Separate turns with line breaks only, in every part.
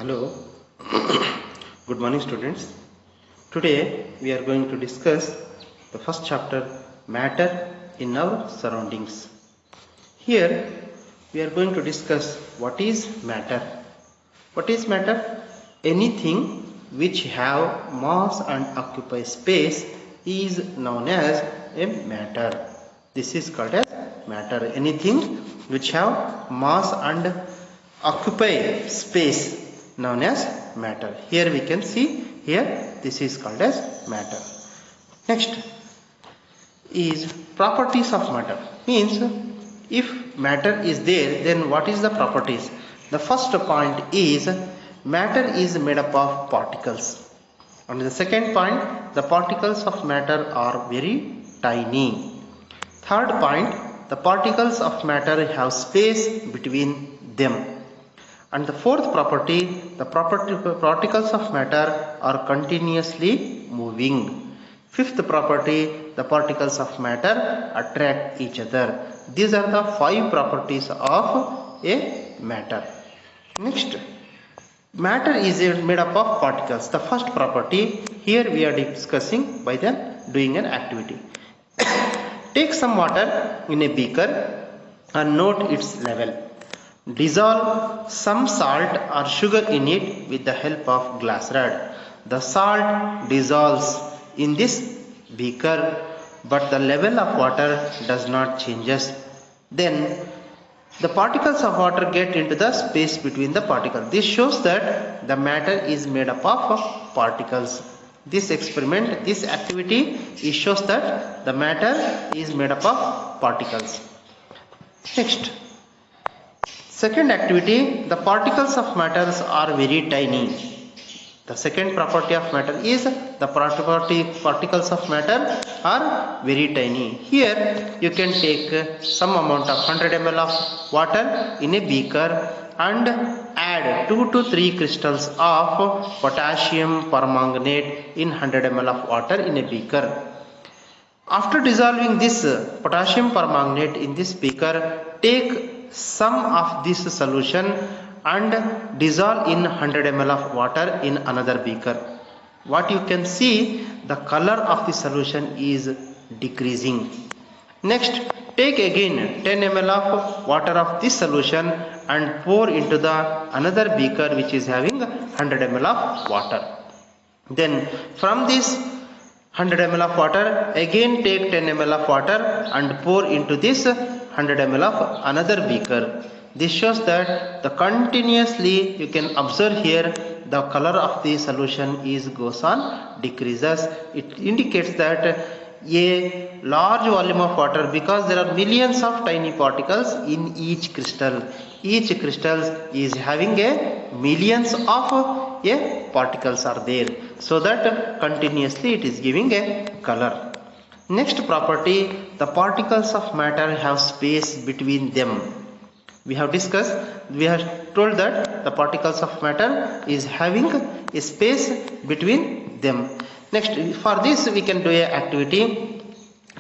Hello, good morning students. Today we are going to discuss the first chapter, matter in our surroundings. Here we are going to discuss what is matter. What is matter? Anything which have mass and occupy space is known as a matter. This is called as matter. Anything which have mass and occupy space known as matter. Here we can see here this is called as matter. Next is properties of matter. Means if matter is there, then what is the properties? The first point is matter is made up of particles. And the second point, the particles of matter are very tiny. Third point, the particles of matter have space between them. And the fourth property, the particles of matter are continuously moving. Fifth property, the particles of matter attract each other. These are the 5 properties of a matter. Next, matter is made up of particles. The first property here we are discussing by doing an activity. Take some water in a beaker and note its level. Dissolve some salt or sugar in it with the help of glass rod. The salt dissolves in this beaker, but the level of water does not changes. Then the particles of water get into the space between the particles. This shows that the matter is made up of particles. This experiment, this activity, it shows that the matter is made up of particles. Next, second activity, the particles of matters are very tiny. The second property of matter is the particles of matter are very tiny. Here you can take some amount of 100 ml of water in a beaker and add 2 to 3 crystals of potassium permanganate in 100 ml of water in a beaker. After dissolving this potassium permanganate in this beaker, take some of this solution and dissolve in 100 ml of water in another beaker. What you can see, the color of the solution is decreasing. Next, take again 10 ml of water of this solution and pour into the another beaker which is having 100 ml of water. Then from this 100 ml of water, again take 10 ml of water and pour into this 100 ml of another beaker. This shows that the continuously you can observe here the color of the solution is goes on decreases. It indicates that a large volume of water, because there are millions of tiny particles in each crystal. Each crystal is having a millions of particles are there, so that continuously it is giving a color. Next property, the particles of matter have space between them. We have discussed, we have told that the particles of matter is having a space between them. Next, for this we can do a activity.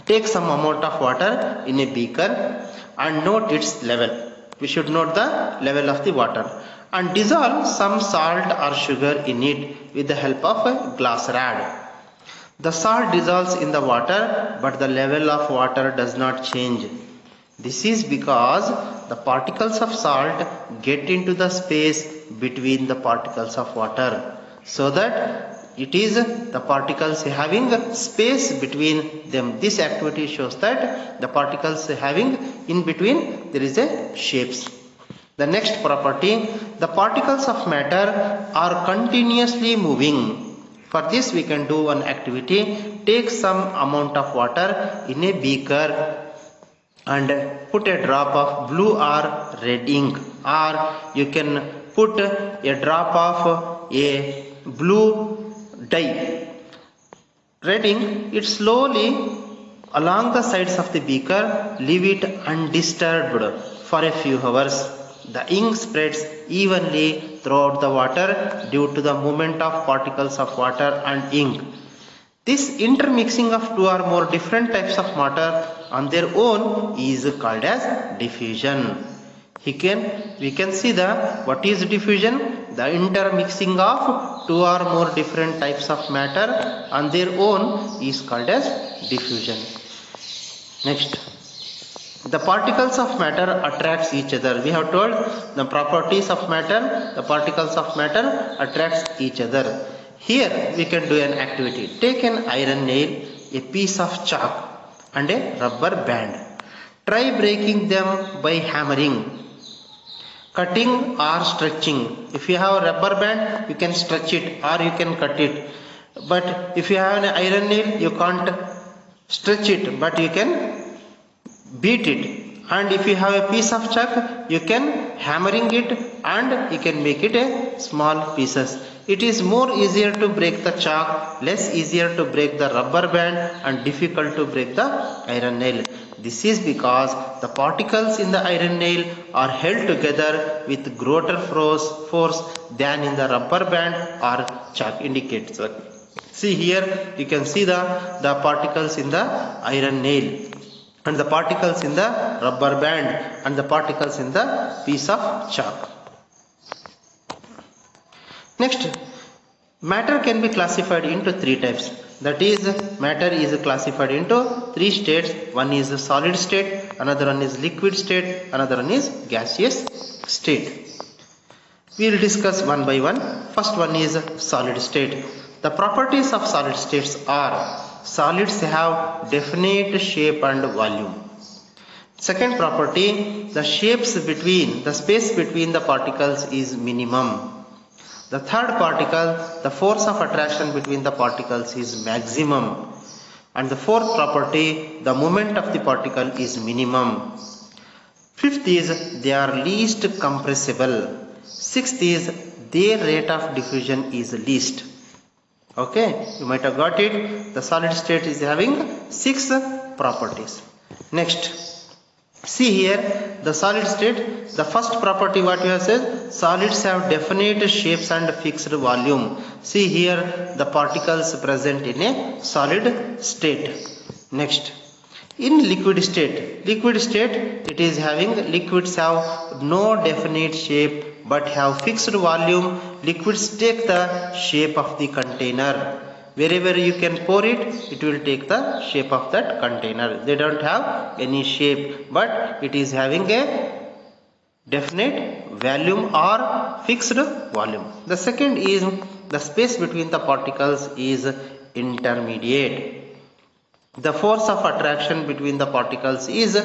Take some amount of water in a beaker and note its level. We should note the level of the water and dissolve some salt or sugar in it with the help of a glass rod. The salt dissolves in the water, but the level of water does not change. This is because the particles of salt get into the space between the particles of water, so that it is the particles having space between them. This activity shows that the particles having in between there is a shapes. The next property, the particles of matter are continuously moving. For this we can do one activity. Take some amount of water in a beaker and put a drop of blue or red ink, or you can put a drop of a blue dye. Red ink, it slowly along the sides of the beaker, leave it undisturbed for a few hours. The ink spreads evenly throughout the water due to the movement of particles of water and ink. This intermixing of two or more different types of matter on their own is called as diffusion. We can see the what is diffusion. the intermixing of two or more different types of matter on their own is called as diffusion. Next, the particles of matter attracts each other. We have told the properties of matter, the particles of matter attracts each other. Here we can do an activity. Take an iron nail, a piece of chalk and a rubber band. Try breaking them by hammering, cutting or stretching. If you have a rubber band, you can stretch it or you can cut it. But if you have an iron nail, you can't stretch it, but you can beat it. And if you have a piece of chalk, you can hammering it and you can make it a small pieces. It is more easier to break the chalk, less easier to break the rubber band, and difficult to break the iron nail. This is because the particles in the iron nail are held together with greater force than in the rubber band or chalk indicates. See here, you can see the particles in the iron nail and the particles in the rubber band and the particles in the piece of chalk. Next, matter can be classified into three types. That is, matter is classified into three states. One is solid state, another one is liquid state, another one is gaseous state. We will discuss one by one. First one is solid state. The properties of solid states are: solids have definite shape and volume. Second property, the space between the particles is minimum. The third particle, the force of attraction between the particles is maximum. And the fourth property, the moment of the particle is minimum. Fifth is they are least compressible. Sixth is their rate of diffusion is least. Okay, you might have got it. The solid state is having 6 properties. Next, see here the solid state. The first property what we have said, solids have definite shapes and fixed volume. See here the particles present in a solid state. Next, in liquid state it is having liquids have no definite shape but have fixed volume. Liquids take the shape of the container. Wherever you can pour it, it will take the shape of that container. They don't have any shape, but it is having a definite volume or fixed volume. The second is the space between the particles is intermediate. The force of attraction between the particles is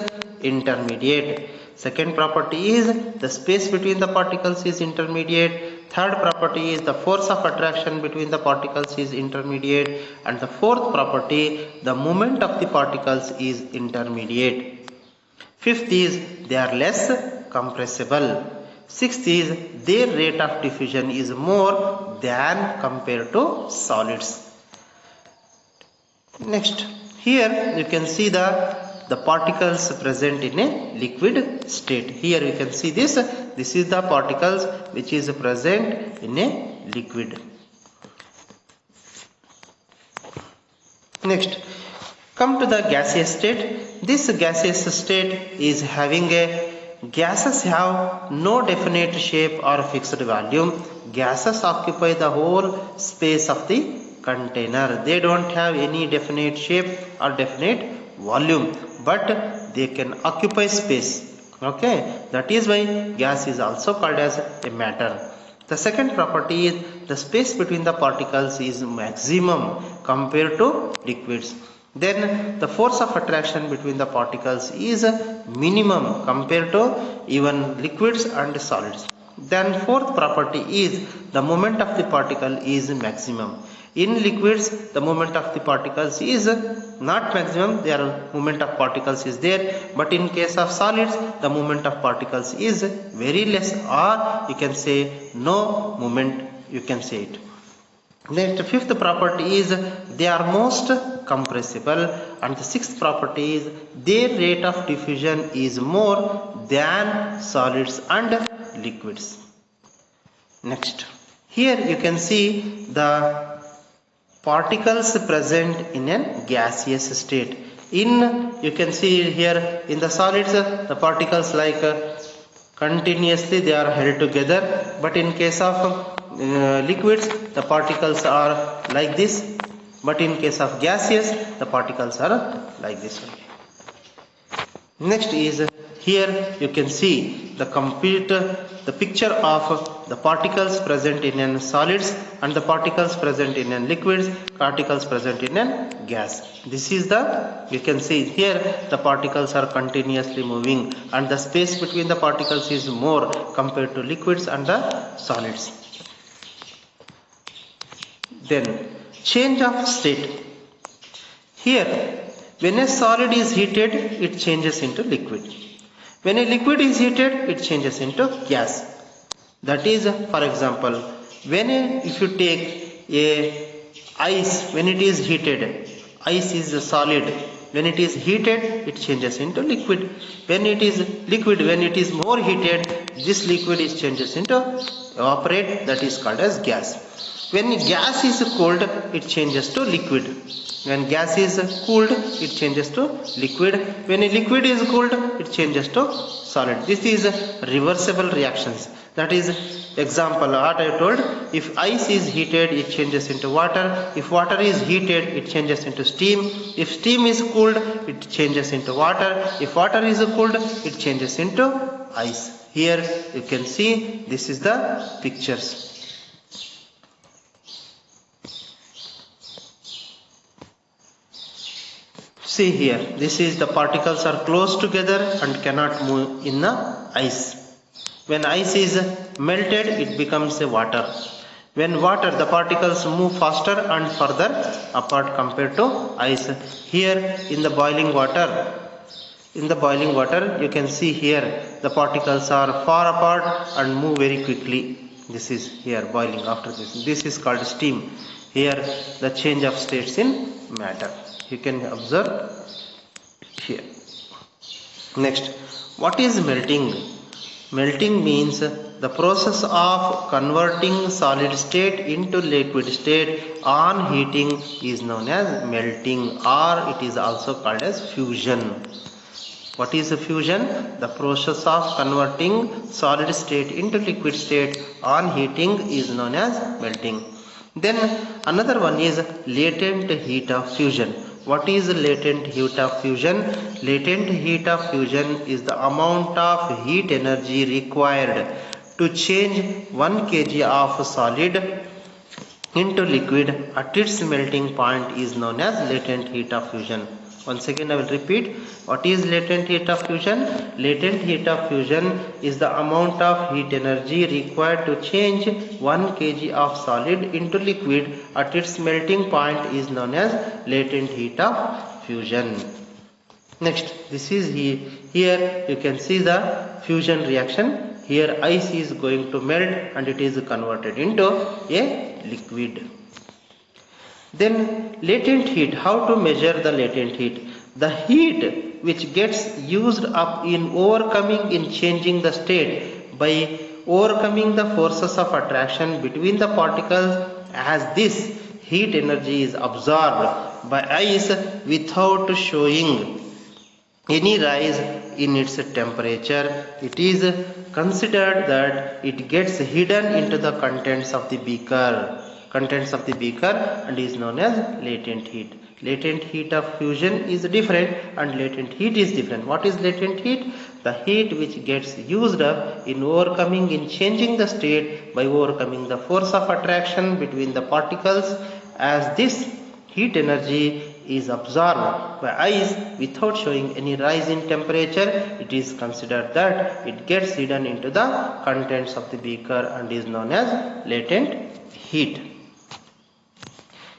intermediate. Second property is the space between the particles is intermediate. Third property is the force of attraction between the particles is intermediate. And the fourth property, the moment of the particles is intermediate. Fifth is they are less compressible. Sixth is their rate of diffusion is more than compared to solids. Next, here you can see the particles present in a liquid state. Here you can see this is the particles which is present in a liquid. Next, come to the gaseous state. This gaseous state is having a gases have no definite shape or fixed volume. Gases occupy the whole space of the container. They don't have any definite shape or definite volume, but they can occupy space. Okay, that is why gas is also called as a matter. The second property is the space between the particles is maximum compared to liquids. Then the force of attraction between the particles is minimum compared to even liquids and solids. Then fourth property is the moment of the particle is maximum. In liquids, the moment of the particles is not maximum, their moment of particles is there, but in case of solids, the moment of particles is very less, or you can say no moment, you can say it. Next, fifth property is they are most compressible, and the sixth property is their rate of diffusion is more than solids and liquids. Next, here you can see the particles present in a gaseous state. You can see here in the solids the particles like Continuously they are held together, but in case of liquids the particles are like this, but in case of gaseous the particles are like this only. Next is, here you can see the picture of the particles present in an solids and the particles present in an liquids, particles present in an gas. This is you can see here the particles are continuously moving and the space between the particles is more compared to liquids and the solids. Then change of state. Here when a solid is heated it changes into liquid. When a liquid is heated it changes into gas. That is, for example, if you take a ice, when it is heated, ice is a solid. When it is heated it changes into liquid. When it is liquid, when it is more heated, this liquid is changes into evaporate, that is called as gas. When gas is cooled it changes to liquid. When gas is cooled it changes to liquid. When a liquid is cooled it changes to solid. This is reversible reactions. That is example what I told, if ice is heated it changes into water, if water is heated it changes into steam, if steam is cooled it changes into water, if water is cooled it changes into ice. Here you can see this is the pictures. See here, this is the particles are close together and cannot move in the ice. When ice is melted it becomes a water. When water, the particles move faster and further apart compared to ice. Here in the boiling water you can see here the particles are far apart and move very quickly. This is here boiling. After this is called steam. Here the change of states in matter you can observe here. Next, what is melting? Melting means the process of converting solid state into liquid state on heating is known as melting, or it is also called as fusion. What is a fusion? The process of converting solid state into liquid state on heating is known as melting. Then another one is latent heat of fusion. What is latent heat of fusion? Latent heat of fusion is the amount of heat energy required to change 1 kg of solid into liquid at its melting point is known as latent heat of fusion. Once again I will repeat, what is latent heat of fusion? Latent heat of fusion is the amount of heat energy required to change 1 kg of solid into liquid at its melting point is known as latent heat of fusion. Next, this is here you can see the fusion reaction. Here ice is going to melt and it is converted into a liquid. Then latent heat. How to measure the latent heat? The heat which gets used up in changing the state by overcoming the forces of attraction between the particles, as this heat energy is absorbed by ice without showing any rise in its temperature. It is considered that it gets hidden into the contents of the beaker and is known as latent heat. Latent heat of fusion is different and latent heat is different. What is latent heat? The heat which gets used up in changing the state by overcoming the force of attraction between the particles, as this heat energy is absorbed by ice without showing any rise in temperature. It is considered that it gets hidden into the contents of the beaker and is known as latent heat.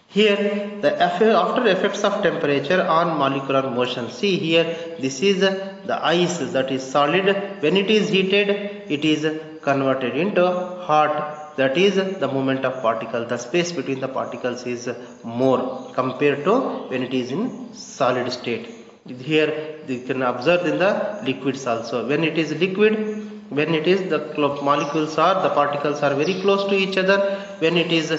Here the after effects of temperature on molecular motion. See here, this is the ice that is solid. When it is heated it is converted into hot. That is the movement of particle. The space between the particles is more compared to when it is in solid state. Here you can observe in the liquids also. When it is liquid, when it is the particles are very close to each other. When it is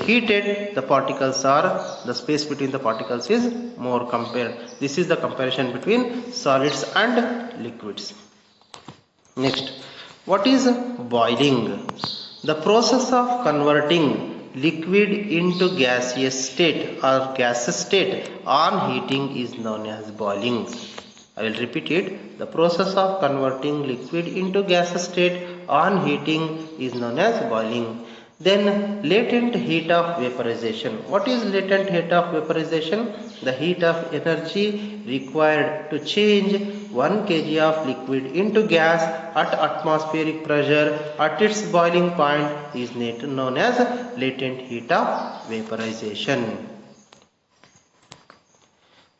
heated, the space between the particles is more compared. This is the comparison between solids and liquids. Next, what is boiling? The process of converting liquid into gaseous state or gaseous state on heating is known as boiling. I will repeat it. The process of converting liquid into gaseous state on heating is known as boiling. Then latent heat of vaporization. What is latent heat of vaporization? The heat of energy required to change 1 kg of liquid into gas at atmospheric pressure at its boiling point is known as latent heat of vaporization.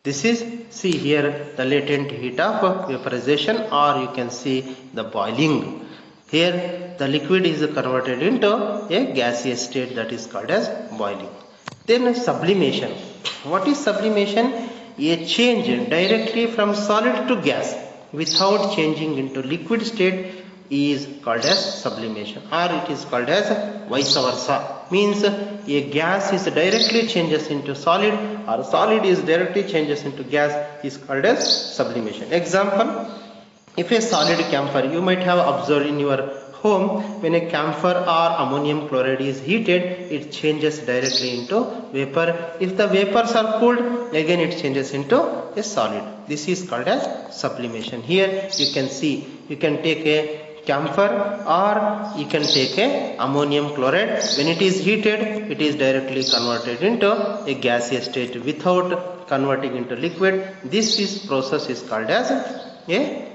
This is, see here, the latent heat of vaporization, or you can see the boiling. Here the liquid is converted into a gaseous state, that is called as boiling. Then sublimation. What is sublimation? A change directly from solid to gas without changing into liquid state is called as sublimation, or it is called as vice versa. Means a gas is directly changes into solid, or solid is directly changes into gas is called as sublimation. Example, if a solid camphor, you might have observed in your home, when a camphor or ammonium chloride is heated, it changes directly into vapor. If the vapors are cooled, again it changes into a solid. This is called as sublimation. Here you can see, you can take a camphor or you can take a ammonium chloride. When it is heated, it is directly converted into a gaseous state without converting into liquid. This process is called as a,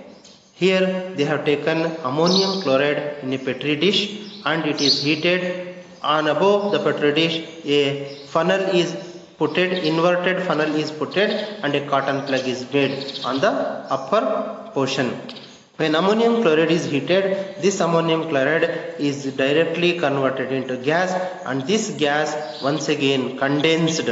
here they have taken ammonium chloride in a petri dish and it is heated, and above the petri dish a funnel is putted, inverted funnel is putted, and a cotton plug is made on the upper portion. When ammonium chloride is heated, this ammonium chloride is directly converted into gas, and this gas once again condensed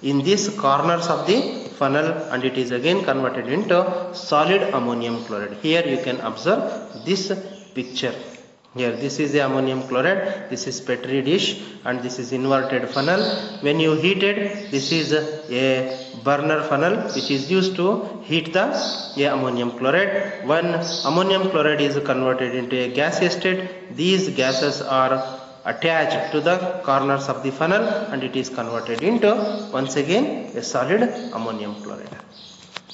in these corners of the funnel, and it is again converted into solid ammonium chloride. Here you can observe this picture. Here this is the ammonium chloride, this is petri dish, and this is inverted funnel. When you heat it, this is a burner funnel which is used to heat the ammonium chloride. When ammonium chloride is converted into a gaseous state, these gases are attached to the corners of the funnel and it is converted into once again a solid ammonium chloride.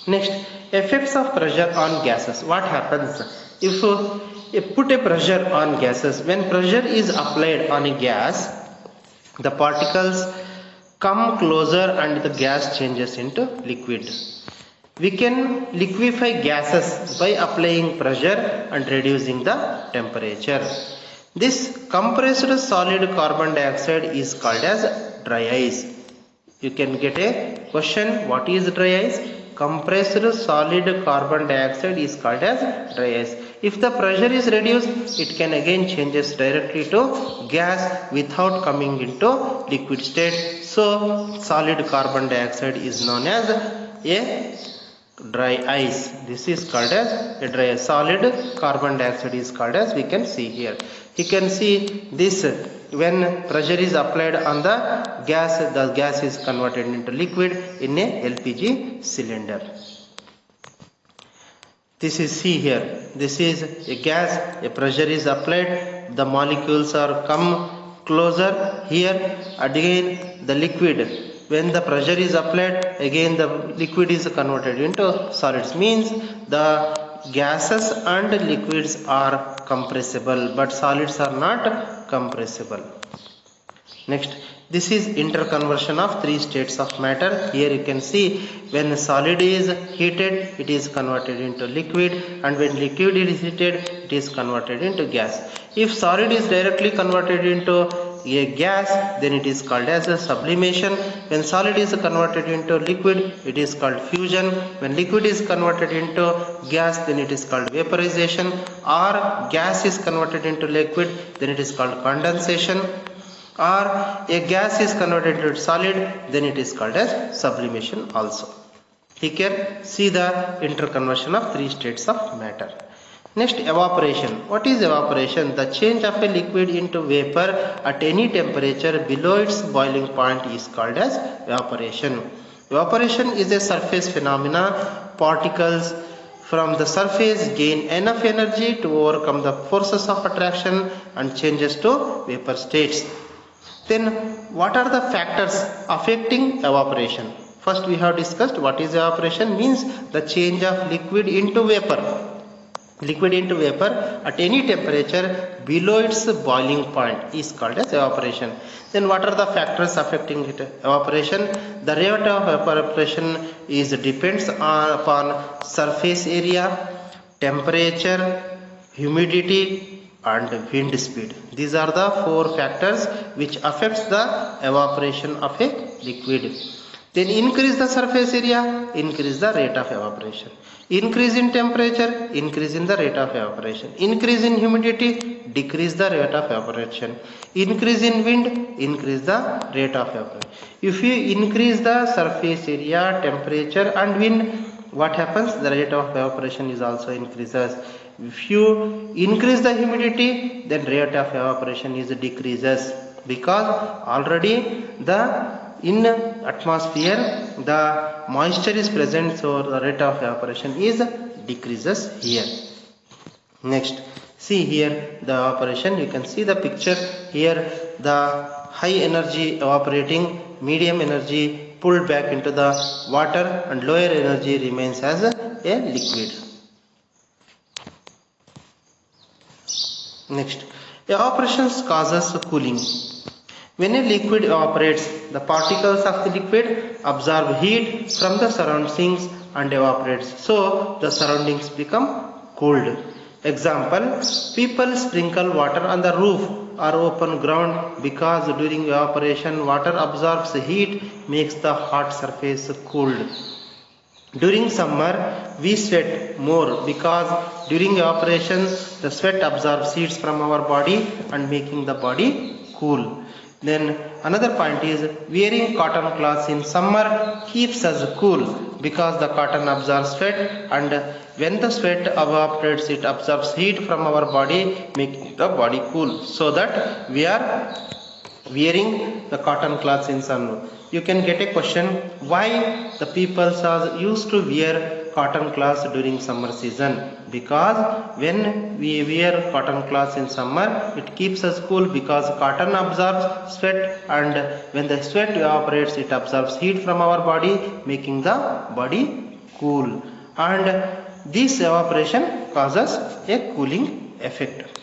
Next, effects of pressure on gases. What happens if you put a pressure on gases? When pressure is applied on a gas, the particles come closer and the gas changes into liquid. We can liquefy gases by applying pressure and reducing the temperature. This compressed solid carbon dioxide is called as dry ice. You can get a question, what is dry ice? Compressed solid carbon dioxide is called as dry ice. If the pressure is reduced, it can again changes directly to gas without coming into liquid state. So solid carbon dioxide is known as a dry ice. This is called as a dry ice. Solid carbon dioxide is called as, we can see here. You can see this, when pressure is applied on the gas is converted into liquid in a LPG cylinder. This is, see here, this is a gas, a pressure is applied, the molecules are come closer. Here again the liquid, when the pressure is applied, again the liquid is converted into solids. Means the gases and liquids are compressible, but solids are not compressible. Next, this is interconversion of three states of matter. Here you can see, when solid is heated, it is converted into liquid, and when liquid is heated, it is converted into gas. If solid is directly converted into a gas, then it is called as a sublimation. When solid is converted into liquid, it is called fusion. When liquid is converted into gas, then it is called vaporization, or gas is converted into liquid, then it is called condensation, or a gas is converted into solid, then it is called as sublimation also. Here see the interconversion of three states of matter. Next, evaporation. What is evaporation? The change of a liquid into vapor at any temperature below its boiling point is called as evaporation. Evaporation is a surface phenomena. Particles from the surface gain enough energy to overcome the forces of attraction and changes to vapor states. Then what are the factors affecting evaporation? First we have discussed what is evaporation. Means the change of liquid into vapor. Liquid into vapor at any temperature below its boiling point is called as evaporation. Then what are the factors affecting it? Evaporation. The rate of evaporation is depends upon surface area, temperature, humidity and wind speed. These are the four factors which affects the evaporation of a liquid. Then increase the surface area, increase the rate of evaporation. Increase in temperature, increase in the rate of evaporation. Increase in humidity, decrease the rate of evaporation. Increase in wind, increase the rate of evaporation. If you increase the surface area, temperature and wind, what happens? The rate of evaporation is also increases. If you increase the humidity, then rate of evaporation is decreases, because already in atmosphere the moisture is present, so the rate of evaporation is decreases here. Next, see here the evaporation. You can see the picture here. The high energy evaporating, medium energy pulled back into the water, and lower energy remains as a liquid. Next, evaporation causes cooling. When a liquid evaporates, the particles of the liquid absorb heat from the surroundings and evaporates. So the surroundings become cooled. Example, people sprinkle water on the roof or open ground because during evaporation water absorbs heat, makes the hot surface cooled. During summer we sweat more because during evaporation the sweat absorbs heat from our body and making the body cool. Then another point is wearing cotton cloths in summer keeps us cool because the cotton absorbs sweat, and when the sweat evaporates it absorbs heat from our body, making the body cool. So that we are wearing the cotton cloths in summer. You can get a question, why the people are used to wear cotton cloths during summer season? Because when we wear cotton cloths in summer, it keeps us cool because cotton absorbs sweat, and when the sweat evaporates it absorbs heat from our body, making the body cool. And this evaporation causes a cooling effect.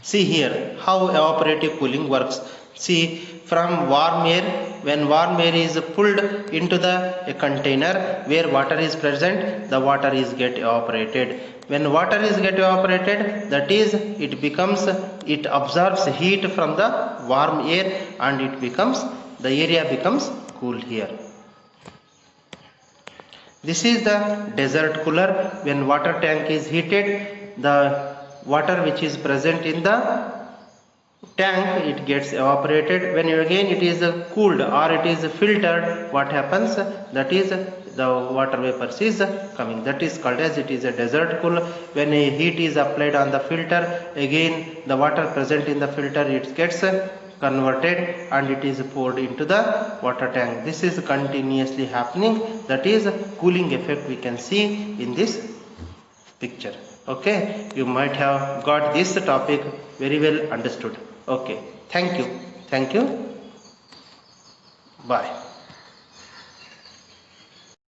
See here how evaporative cooling works. See, from warm air, when warm air is pulled into a container where water is present, the water is get evaporated. When water is get evaporated, that is it absorbs heat from the warm air, and the area becomes cool here. This is the desert cooler. When water tank is heated, the water which is present in the tank, it gets evaporated. When again it is cooled or it is filtered, what happens? That is the water vapors is coming. That is called as it is a desert cooler. When a heat is applied on the filter, again the water present in the filter, it gets converted and it is poured into the water tank. This is continuously happening. That is cooling effect we can see in this picture. Okay, you might have got this topic very well understood. Okay, thank you. Bye.